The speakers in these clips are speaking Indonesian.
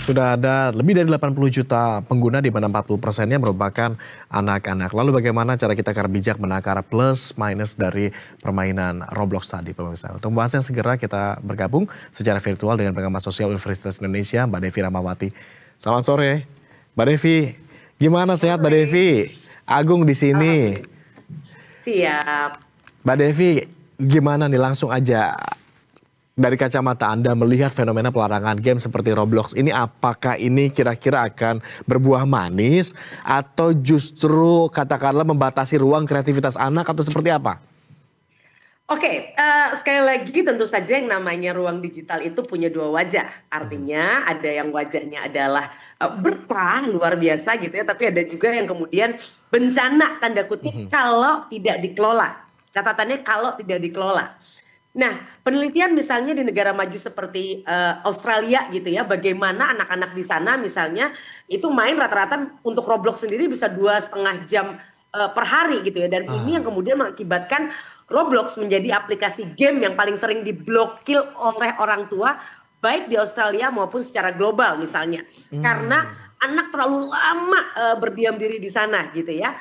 Sudah ada lebih dari 80 juta pengguna di mana 40%-nya merupakan anak-anak. Lalu bagaimana cara kita agar bijak menakar plus minus dari permainan Roblox tadi, pemirsa? Untuk membahasnya segera kita bergabung secara virtual dengan pengamat sosial Universitas Indonesia, Mbak Devi Ramawati. Selamat sore, Mbak Devi. Gimana sehat Mbak Devi? Agung di sini. Siap. Mbak Devi, gimana nih langsung aja dari kacamata Anda melihat fenomena pelarangan game seperti Roblox ini, apakah ini kira-kira akan berbuah manis atau justru katakanlah membatasi ruang kreativitas anak atau seperti apa? Oke, sekali lagi tentu saja yang namanya ruang digital itu punya dua wajah. Artinya ada yang wajahnya adalah berkah luar biasa gitu ya, tapi ada juga yang kemudian bencana tanda kutip kalau tidak dikelola. Catatannya kalau tidak dikelola. Nah, penelitian misalnya di negara maju seperti Australia gitu ya, bagaimana anak-anak di sana misalnya itu main rata-rata untuk Roblox sendiri bisa 2,5 jam per hari gitu ya. Dan ini yang kemudian mengakibatkan Roblox menjadi aplikasi game yang paling sering diblokir oleh orang tua, baik di Australia maupun secara global misalnya. Karena anak terlalu lama berdiam diri di sana gitu ya.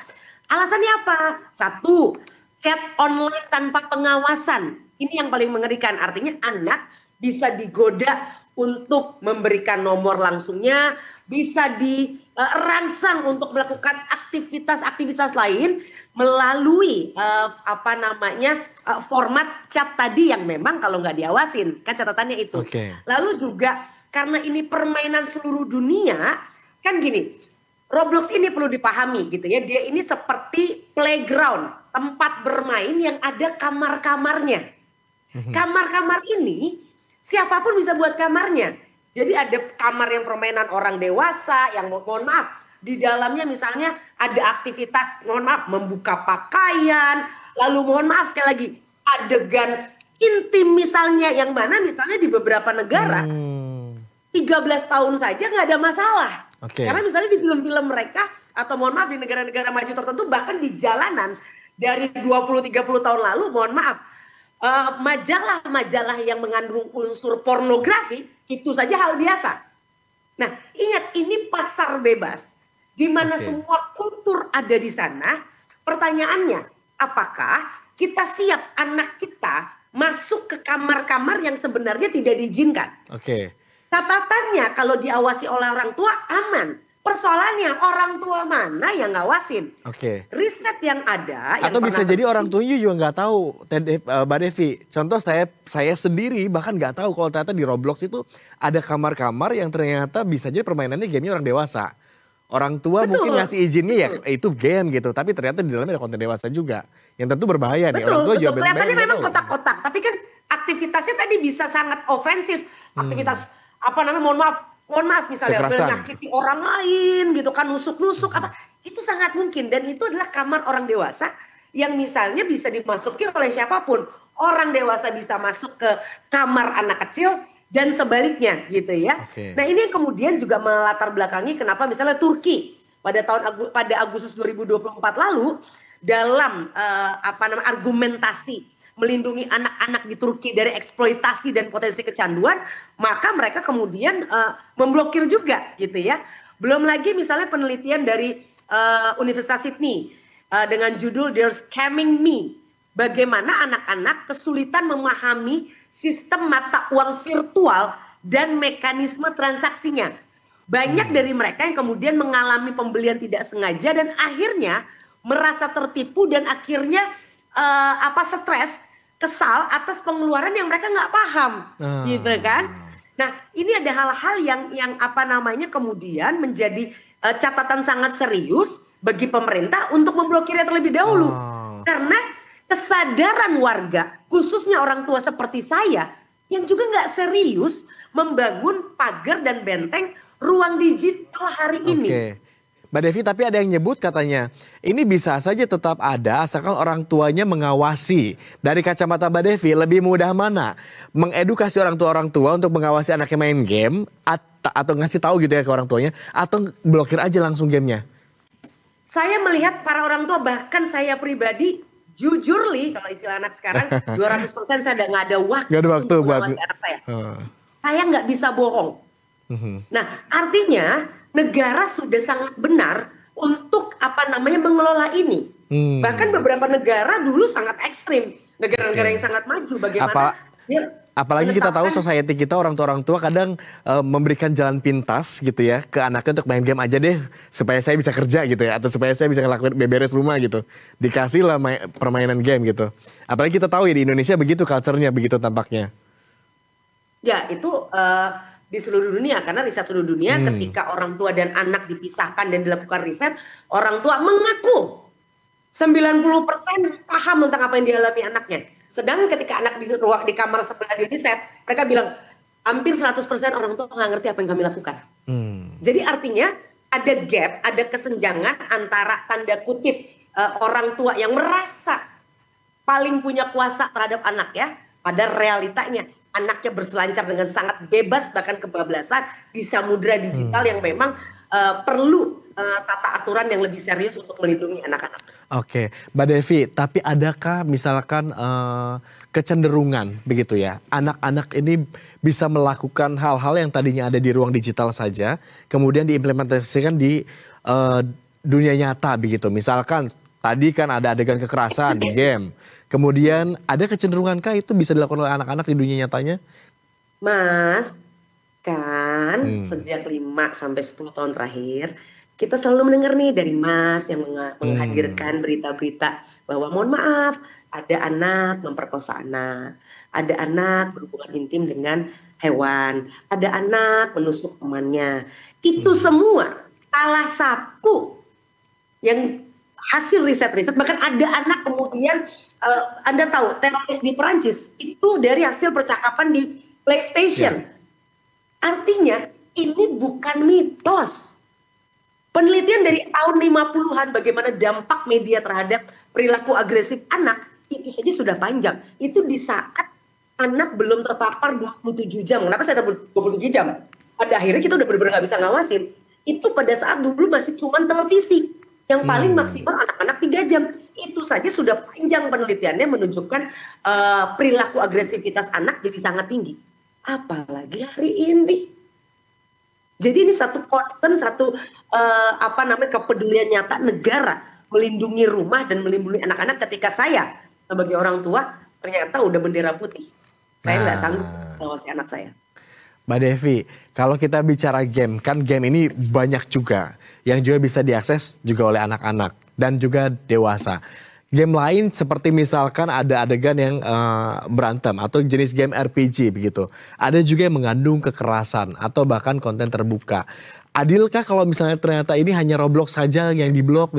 Alasannya apa? Satu, chat online tanpa pengawasan. Ini yang paling mengerikan, artinya anak bisa digoda untuk memberikan nomor langsungnya, bisa dirangsang untuk melakukan aktivitas-aktivitas lain melalui format chat tadi yang memang kalau nggak diawasin, kan catatannya itu. Lalu juga karena ini permainan seluruh dunia, kan gini, Roblox ini perlu dipahami gitu ya, dia ini seperti playground, tempat bermain yang ada kamar-kamarnya. Kamar-kamar ini siapapun bisa buat kamarnya. Jadi ada kamar yang permainan orang dewasa yang mohon maaf di dalamnya misalnya ada aktivitas mohon maaf membuka pakaian, lalu mohon maaf sekali lagi adegan intim misalnya yang mana misalnya di beberapa negara 13 tahun saja nggak ada masalah. Karena misalnya di film-film mereka atau mohon maaf di negara-negara maju tertentu bahkan di jalanan dari 20-30 tahun lalu mohon maaf majalah-majalah yang mengandung unsur pornografi itu saja hal biasa. Nah, ingat ini pasar bebas di mana semua kultur ada di sana. Pertanyaannya, apakah kita siap anak kita masuk ke kamar-kamar yang sebenarnya tidak diizinkan? Catatannya kalau diawasi oleh orang tua aman. Persoalannya orang tua mana yang ngawasin? Riset yang ada. Atau bisa jadi orang tuanya juga nggak tahu, Mbak Devi. Contoh saya sendiri bahkan nggak tahu kalau ternyata di Roblox itu ada kamar-kamar yang ternyata bisa jadi permainannya gamenya orang dewasa. Orang tua mungkin ngasih izinnya ya itu game gitu, tapi ternyata di dalamnya ada konten dewasa juga. Yang tentu berbahaya nih. Orang tua juga kelihatannya memang kotak-kotak, tapi kan aktivitasnya tadi bisa sangat ofensif. Aktivitas mohon maaf misalnya menyakiti orang lain gitu kan, nusuk-nusuk apa, itu sangat mungkin. Dan itu adalah kamar orang dewasa yang misalnya bisa dimasuki oleh siapapun. Orang dewasa bisa masuk ke kamar anak kecil dan sebaliknya gitu ya. Nah ini yang kemudian juga melatar belakangi kenapa misalnya Turki pada Agustus 2024 lalu dalam argumentasi melindungi anak-anak di Turki dari eksploitasi dan potensi kecanduan, maka mereka kemudian memblokir juga gitu ya. Belum lagi misalnya penelitian dari Universitas Sydney dengan judul They're Scamming Me. Bagaimana anak-anak kesulitan memahami sistem mata uang virtual dan mekanisme transaksinya. Banyak dari mereka yang kemudian mengalami pembelian tidak sengaja dan akhirnya merasa tertipu dan akhirnya stres, kesal atas pengeluaran yang mereka nggak paham, gitu kan? Nah, ini ada hal-hal yang kemudian menjadi catatan sangat serius bagi pemerintah untuk memblokirnya terlebih dahulu, karena kesadaran warga, khususnya orang tua seperti saya, yang juga nggak serius membangun pagar dan benteng ruang digital hari ini. Mbak Devi, tapi ada yang nyebut katanya ini bisa saja tetap ada asalkan orang tuanya mengawasi. Dari kacamata Mbak Devi, lebih mudah mana? Mengedukasi orang tua untuk mengawasi anaknya main game atau ngasih tahu gitu ya ke orang tuanya, atau blokir aja langsung gamenya? Saya melihat para orang tua, bahkan saya pribadi jujur kalau istilah anak sekarang 200% saya nggak ada waktu buat anak saya. Saya nggak bisa bohong. Nah, artinya negara sudah sangat benar untuk mengelola ini. Bahkan beberapa negara dulu sangat ekstrim, negara-negara yang sangat maju. Bagaimana? Apalagi kita tahu society kita orang tua kadang memberikan jalan pintas gitu ya ke anaknya untuk main game aja deh supaya saya bisa kerja gitu ya, atau supaya saya bisa ngelakuin beberes rumah gitu. Dikasih lah permainan game gitu. Apalagi kita tahu ya di Indonesia begitu culture-nya begitu tampaknya. Ya itu di seluruh dunia, karena riset seluruh dunia ketika orang tua dan anak dipisahkan dan dilakukan riset, orang tua mengaku 90% paham tentang apa yang dialami anaknya. Sedang ketika anak di kamar sebelah di riset, mereka bilang hampir 100% orang tua nggak ngerti apa yang kami lakukan. Jadi artinya ada gap, ada kesenjangan antara tanda kutip orang tua yang merasa paling punya kuasa terhadap anak ya, pada realitanya anaknya berselancar dengan sangat bebas bahkan kebablasan di samudra digital yang memang perlu tata aturan yang lebih serius untuk melindungi anak-anak. Oke, Mbak Devi, tapi adakah misalkan kecenderungan begitu ya, anak-anak ini bisa melakukan hal-hal yang tadinya ada di ruang digital saja, kemudian diimplementasikan di dunia nyata begitu. Misalkan tadi kan ada adegan kekerasan di game, kemudian ada kecenderungankah itu bisa dilakukan oleh anak-anak di dunia nyatanya? Mas, kan sejak 5-10 tahun terakhir, kita selalu mendengar nih dari Mas yang menghadirkan berita-berita bahwa mohon maaf, ada anak memperkosa anak, ada anak berhubungan intim dengan hewan, ada anak menusuk temannya. Itu semua salah satu yang hasil riset-riset, bahkan ada anak kemudian, Anda tahu teroris di Perancis itu dari hasil percakapan di PlayStation. Artinya ini bukan mitos. Penelitian dari tahun 50-an bagaimana dampak media terhadap perilaku agresif anak itu saja sudah panjang. Itu di saat anak belum terpapar 27 jam. Kenapa saya sebut 27 jam? Pada akhirnya kita udah benar-benar nggak bisa ngawasin. Itu pada saat dulu masih cuma televisi. Yang paling maksimal anak-anak 3 jam. Itu saja sudah panjang penelitiannya menunjukkan perilaku agresivitas anak jadi sangat tinggi. Apalagi hari ini. Jadi ini satu concern, satu kepedulian nyata negara melindungi rumah dan melindungi anak-anak ketika saya sebagai orang tua ternyata udah bendera putih. Saya nggak sanggup mengawasi anak saya. Mbak Devi, kalau kita bicara game, kan game ini banyak juga yang juga bisa diakses juga oleh anak-anak dan juga dewasa. Game lain seperti misalkan ada adegan yang berantem atau jenis game RPG begitu. Ada juga yang mengandung kekerasan atau bahkan konten terbuka. Adilkah kalau misalnya ternyata ini hanya Roblox saja yang diblok?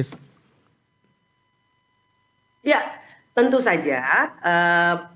Ya, tentu saja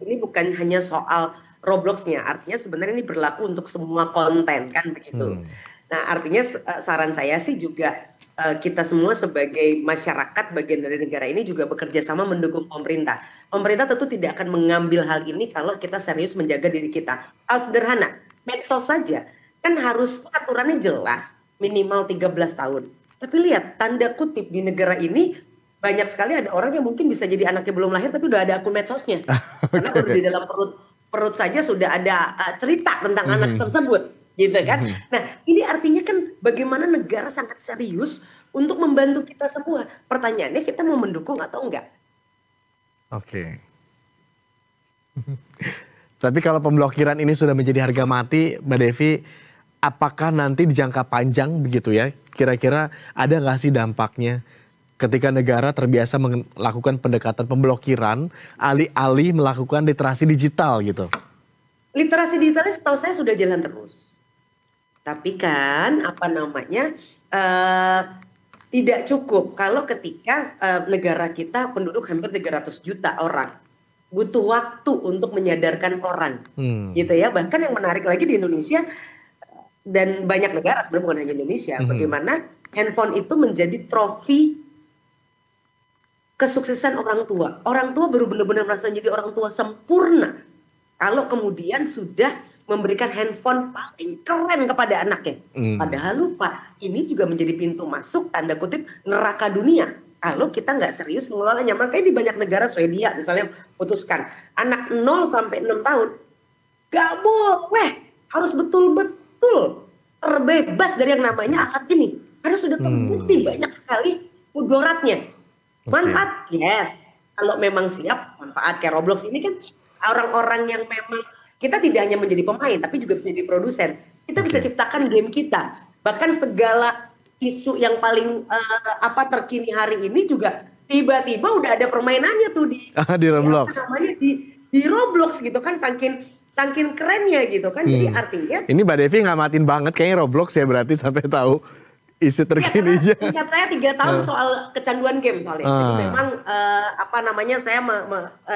ini bukan hanya soal Roblox-nya. Artinya sebenarnya ini berlaku untuk semua konten kan begitu. Nah artinya saran saya sih juga kita semua sebagai masyarakat bagian dari negara ini juga bekerja sama mendukung pemerintah. Pemerintah tentu tidak akan mengambil hal ini kalau kita serius menjaga diri kita. Hal sederhana, medsos saja kan harus aturannya jelas, minimal 13 tahun. Tapi lihat, tanda kutip di negara ini banyak sekali ada orang yang mungkin bisa jadi anaknya belum lahir tapi udah ada akun medsosnya. Karena baru di dalam perut saja sudah ada cerita tentang anak tersebut. Gitu kan. Nah ini artinya kan bagaimana negara sangat serius untuk membantu kita semua. Pertanyaannya kita mau mendukung atau enggak? Oke. Tapi kalau pemblokiran ini sudah menjadi harga mati, Mbak Devi, apakah nanti di jangka panjang begitu ya, kira-kira ada nggak sih dampaknya ketika negara terbiasa melakukan pendekatan pemblokiran, alih-alih melakukan literasi digital gitu? Literasi digitalnya setahu saya sudah jalan terus. Tapi kan tidak cukup kalau ketika negara kita penduduk hampir 300 juta orang. Butuh waktu untuk menyadarkan orang. Gitu ya. Bahkan yang menarik lagi di Indonesia dan banyak negara sebenarnya bukan hanya Indonesia. Bagaimana handphone itu menjadi trofi kesuksesan orang tua. Orang tua baru benar-benar merasa jadi orang tua sempurna kalau kemudian sudah memberikan handphone paling keren kepada anaknya. Padahal lupa, ini juga menjadi pintu masuk tanda kutip neraka dunia. Kalau kita nggak serius mengelolanya. Makanya di banyak negara, Swedia misalnya putuskan anak 0 sampai 6 tahun nggak boleh, harus betul-betul terbebas dari yang namanya alat ini. Karena sudah terbukti banyak sekali mudaratnya. Manfaat, yes. Kalau memang siap, manfaat kayak Roblox ini kan orang-orang yang memang kita tidak hanya menjadi pemain, tapi juga bisa jadi produsen. Kita bisa ciptakan game kita. Bahkan segala isu yang paling terkini hari ini juga tiba-tiba udah ada permainannya tuh di Roblox. Di Roblox gitu kan, saking kerennya gitu kan. Jadi artinya ini Mbak Devi ngamatin banget kayaknya Roblox ya, berarti sampai tahu isu terkininya. Riset saya 3 tahun soal kecanduan game soalnya. Jadi memang saya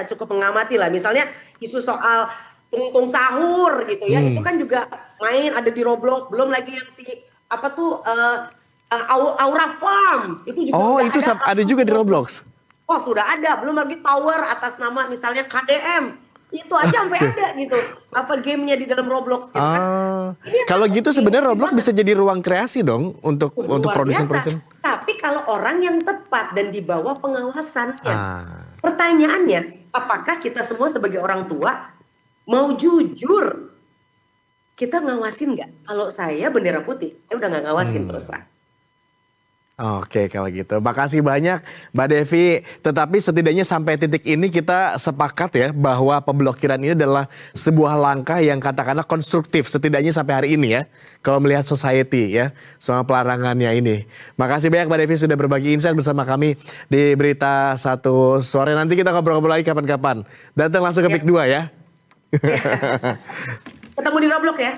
cukup mengamati lah. Misalnya isu soal tungtung sahur gitu ya, itu kan juga main ada di Roblox. Belum lagi yang Aura Farm itu juga itu ada juga di Roblox. Oh sudah ada, belum lagi tower atas nama misalnya KDM. Itu aja sampai ada gitu. Gamenya di dalam Roblox gitu kan. Kalau gitu sebenarnya Roblox bisa jadi ruang kreasi dong untuk produsen-produsen. Tapi kalau orang yang tepat dan di bawah pengawasannya. Pertanyaannya, apakah kita semua sebagai orang tua mau jujur? Kita ngawasin nggak? Kalau saya bendera putih, saya udah nggak ngawasin terus terang. Oke, kalau gitu. Makasih banyak Mbak Devi. Tetapi setidaknya sampai titik ini kita sepakat ya bahwa pemblokiran ini adalah sebuah langkah yang katakanlah konstruktif setidaknya sampai hari ini ya. Kalau melihat society ya soal pelarangannya ini. Makasih banyak Mbak Devi sudah berbagi insight bersama kami di Berita Satu Sore. Nanti kita ngobrol-ngobrol lagi kapan-kapan. Datang langsung ke PIK 2 ya. Ketemu di Roblox ya.